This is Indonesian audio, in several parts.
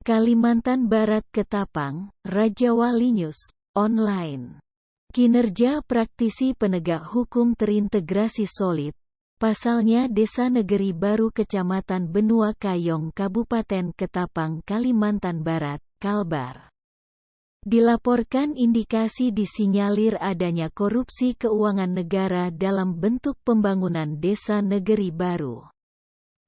Kalimantan Barat Ketapang, Rajawali News, online. Kinerja praktisi penegak hukum terintegrasi solid. Pasalnya Desa Negeri Baru Kecamatan Benua Kayong Kabupaten Ketapang, Kalimantan Barat, Kalbar. Dilaporkan indikasi disinyalir adanya korupsi keuangan negara dalam bentuk pembangunan Desa Negeri Baru.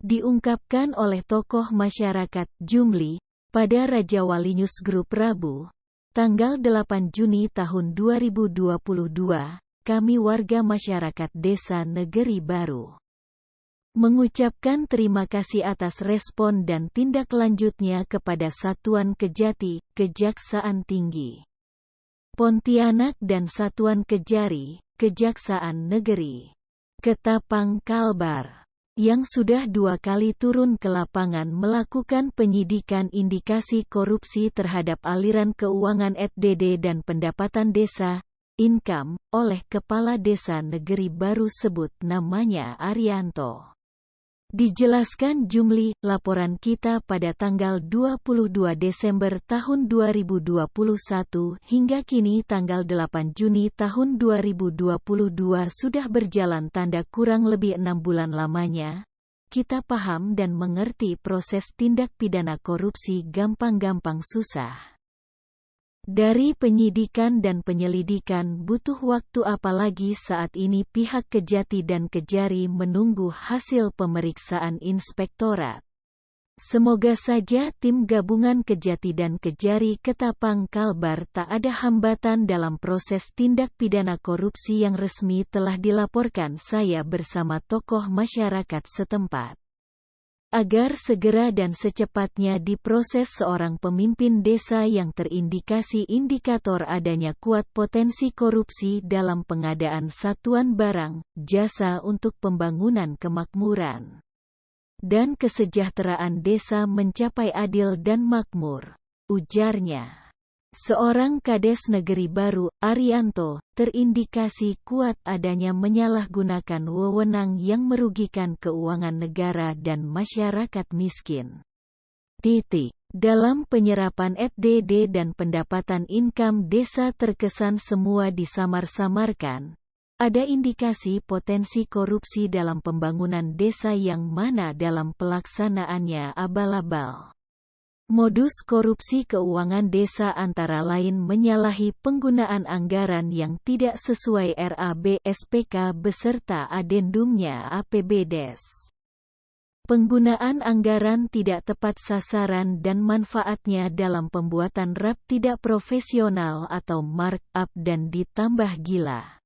Diungkapkan oleh tokoh masyarakat Jumli pada Rajawali News Group Rabu, tanggal 8 Juni tahun 2022, kami warga masyarakat Desa Negeri Baru mengucapkan terima kasih atas respon dan tindak lanjutnya kepada Satuan Kejati, Kejaksaan Tinggi Pontianak dan Satuan Kejari, Kejaksaan Negeri Ketapang Kalbar, yang sudah 2 kali turun ke lapangan melakukan penyidikan indikasi korupsi terhadap aliran keuangan ETDD dan pendapatan desa, income, oleh Kepala Desa Negeri Baru sebut namanya Arianto. Dijelaskan Jumli, laporan kita pada tanggal 22 Desember tahun 2021 hingga kini tanggal 8 Juni tahun 2022 sudah berjalan tanda kurang lebih 6 bulan lamanya. Kita paham dan mengerti proses tindak pidana korupsi gampang-gampang susah. Dari penyidikan dan penyelidikan butuh waktu, apalagi saat ini pihak Kejati dan Kejari menunggu hasil pemeriksaan inspektorat. Semoga saja tim gabungan Kejati dan Kejari Ketapang Kalbar tak ada hambatan dalam proses tindak pidana korupsi yang resmi telah dilaporkan saya bersama tokoh masyarakat setempat. Agar segera dan secepatnya diproses seorang pemimpin desa yang terindikasi indikator adanya kuat potensi korupsi dalam pengadaan satuan barang, jasa untuk pembangunan kemakmuran dan kesejahteraan desa mencapai adil dan makmur, ujarnya. Seorang Kades Negeri Baru, Arianto, terindikasi kuat adanya menyalahgunakan wewenang yang merugikan keuangan negara dan masyarakat miskin. Dalam penyerapan ETDD dan pendapatan income desa terkesan semua disamar-samarkan. Ada indikasi potensi korupsi dalam pembangunan desa yang mana dalam pelaksanaannya abal-abal. Modus korupsi keuangan desa antara lain menyalahi penggunaan anggaran yang tidak sesuai RAB SPK beserta adendumnya APBDes. Penggunaan anggaran tidak tepat sasaran dan manfaatnya dalam pembuatan RAP tidak profesional atau markup dan ditambah gila.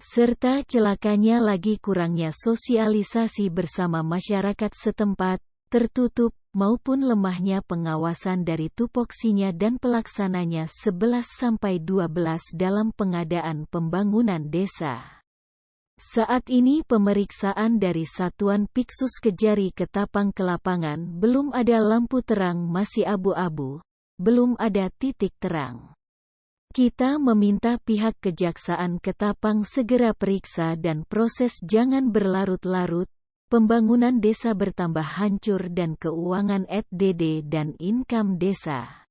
Serta celakanya lagi kurangnya sosialisasi bersama masyarakat setempat, tertutup, maupun lemahnya pengawasan dari tupoksinya dan pelaksananya 11-12 dalam pengadaan pembangunan desa. Saat ini pemeriksaan dari Satuan Piksus Kejari Ketapang ke lapangan belum ada lampu terang, masih abu-abu, belum ada titik terang. Kita meminta pihak Kejaksaan Ketapang segera periksa dan proses, jangan berlarut-larut. Pembangunan desa bertambah hancur dan keuangan ETDD dan income desa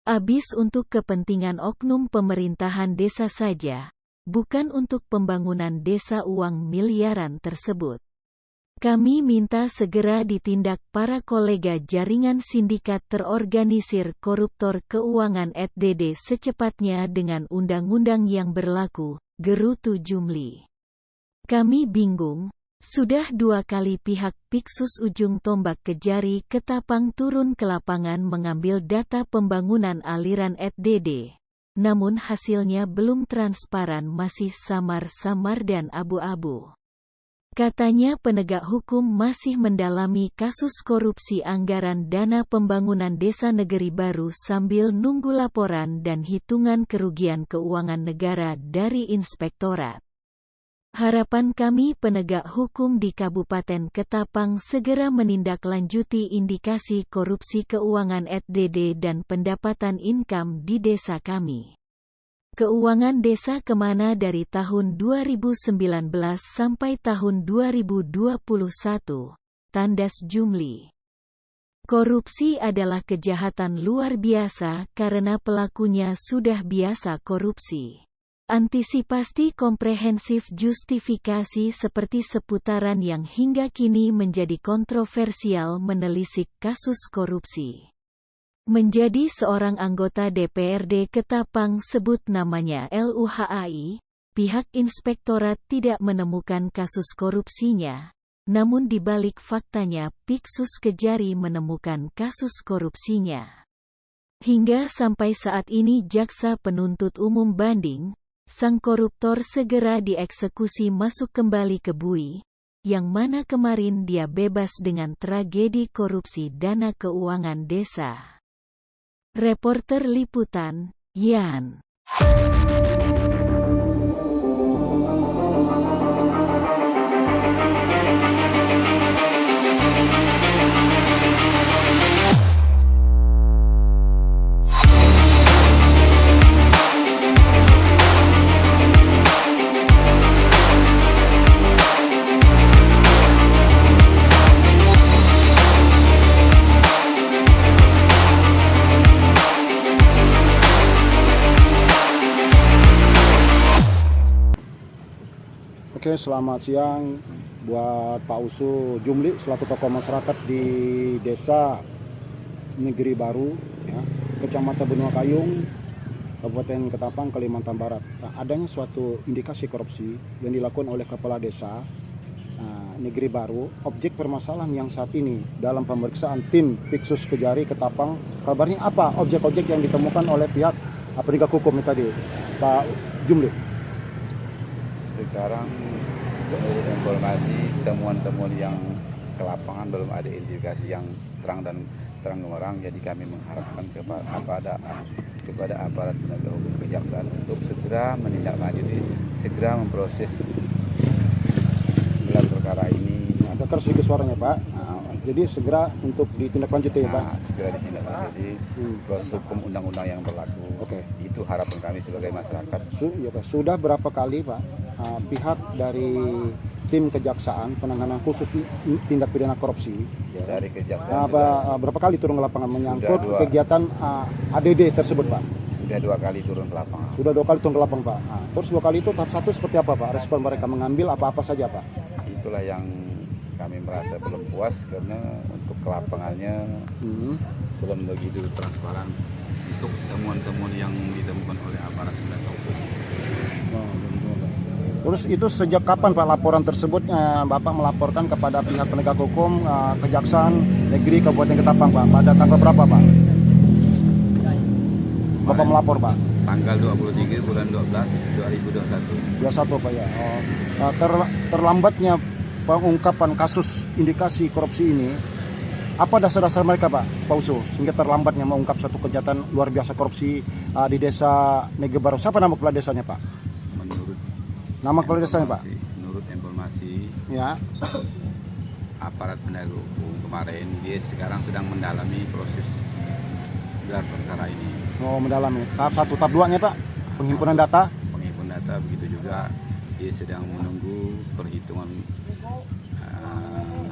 habis untuk kepentingan oknum pemerintahan desa saja, bukan untuk pembangunan desa uang miliaran tersebut. Kami minta segera ditindak para kolega jaringan sindikat terorganisir koruptor keuangan ETDD secepatnya dengan undang-undang yang berlaku, gerutu Jumli. Kami bingung. Sudah 2 kali pihak Piksus Ujung Tombak Kejari Ketapang turun ke lapangan mengambil data pembangunan aliran ETDD. Namun hasilnya belum transparan, masih samar-samar dan abu-abu. Katanya penegak hukum masih mendalami kasus korupsi anggaran dana pembangunan Desa Negeri Baru sambil nunggu laporan dan hitungan kerugian keuangan negara dari inspektorat. Harapan kami penegak hukum di Kabupaten Ketapang segera menindaklanjuti indikasi korupsi keuangan ETDD dan pendapatan income di desa kami. Keuangan desa kemana dari tahun 2019 sampai tahun 2021? Tandas Jumli. Korupsi adalah kejahatan luar biasa karena pelakunya sudah biasa korupsi. Antisipasi komprehensif justifikasi seperti seputaran yang hingga kini menjadi kontroversial menelisik kasus korupsi. Menjadi seorang anggota DPRD Ketapang sebut namanya LUHAI, pihak inspektorat tidak menemukan kasus korupsinya. Namun di balik faktanya Piksus Kejari menemukan kasus korupsinya. Hingga sampai saat ini jaksa penuntut umum banding, sang koruptor segera dieksekusi masuk kembali ke BUI, yang mana kemarin dia bebas dengan tragedi korupsi dana keuangan desa. Reporter Liputan, Yan. Oke, selamat siang buat Pak Usu Jumli selaku tokoh masyarakat di Desa Negeri Baru, ya, Kecamatan Benua Kayung, Kabupaten Ketapang, Kalimantan Barat. Nah, adanya suatu indikasi korupsi yang dilakukan oleh Kepala Desa Negeri Baru. Objek permasalahan yang saat ini dalam pemeriksaan tim Piksus Kejari Ketapang, kabarnya apa objek-objek yang ditemukan oleh pihak penegak hukum tadi, Pak Jumli? Sekarang menurut informasi temuan-temuan yang ke lapangan belum ada indikasi yang terang benderang, jadi kami mengharapkan kepada aparat penegak hukum kejaksaan untuk segera menindaklanjuti, segera memproses gelar perkara ini. Ada sedikit suaranya Pak. Jadi segera untuk ditindaklanjuti ya Pak. Segera ditindaklanjuti proses hukum undang-undang yang berlaku. Oke. Itu harapan kami sebagai masyarakat. Ya, Pak. Sudah berapa kali Pak pihak dari tim kejaksaan penanganan khusus tindak pidana korupsi ya, dari kejaksaan berapa kali turun ke lapangan menyangkut kegiatan ADD tersebut Pak? Sudah 2 kali turun ke lapangan. Sudah 2 kali turun ke lapangan Pak. Terus 2 kali itu tahap 1 seperti apa Pak? Respon mereka mengambil apa-apa saja Pak? Itulah yang kami merasa belum puas karena untuk ke lapangannya belum begitu transparan untuk temuan-temuan yang ditemukan oleh aparat penegak hukum. Terus itu sejak kapan Pak laporan tersebut Bapak melaporkan kepada pihak penegak hukum Kejaksaan Negeri Kabupaten Ketapang Pak? Pada tanggal berapa Pak? Bapak melapor Pak? Tanggal 23 bulan 12 2021. 21 Pak ya. Terlambatnya pengungkapan kasus indikasi korupsi ini, apa dasar-dasar mereka Pak Usu sehingga terlambatnya mengungkap satu kejahatan luar biasa korupsi di Desa Negeri Baru? Siapa nama kepala desanya Pak? Nama kepala desanya Pak? Menurut informasi ya, aparat penegak hukum kemarin dia sekarang sedang mendalami proses gelar perkara ini. Oh, mendalami. Tahap 1, tahap 2-nya Pak? Penghimpunan data? Penghimpunan data, begitu juga dia sedang menunggu perhitungan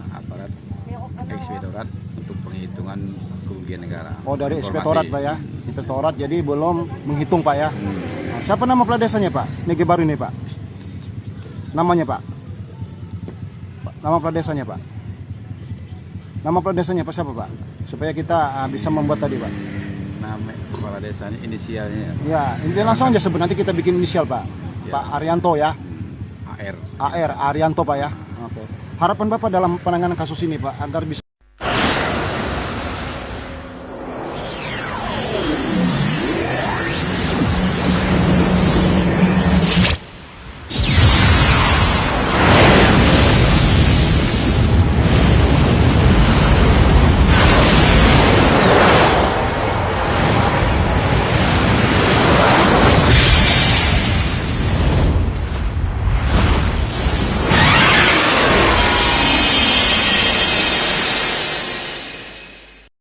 aparat inspektorat untuk perhitungan kerugian negara. Oh, dari inspektorat Pak ya? Inspektorat, jadi belum menghitung Pak ya? Siapa nama kepala desanya Pak? Negeri Baru ini Pak? Namanya Pak? Nama kepala desanya Pak? Nama kepala desanya Pak siapa Pak? Supaya kita bisa membuat tadi Pak. Nama kepala desanya inisialnya. Ya, ini langsung aja sebut, nanti kita bikin inisial Pak. Inisial. Pak Arianto ya. AR. Arianto Pak ya. Oke. Harapan Bapak dalam penanganan kasus ini Pak agar bisa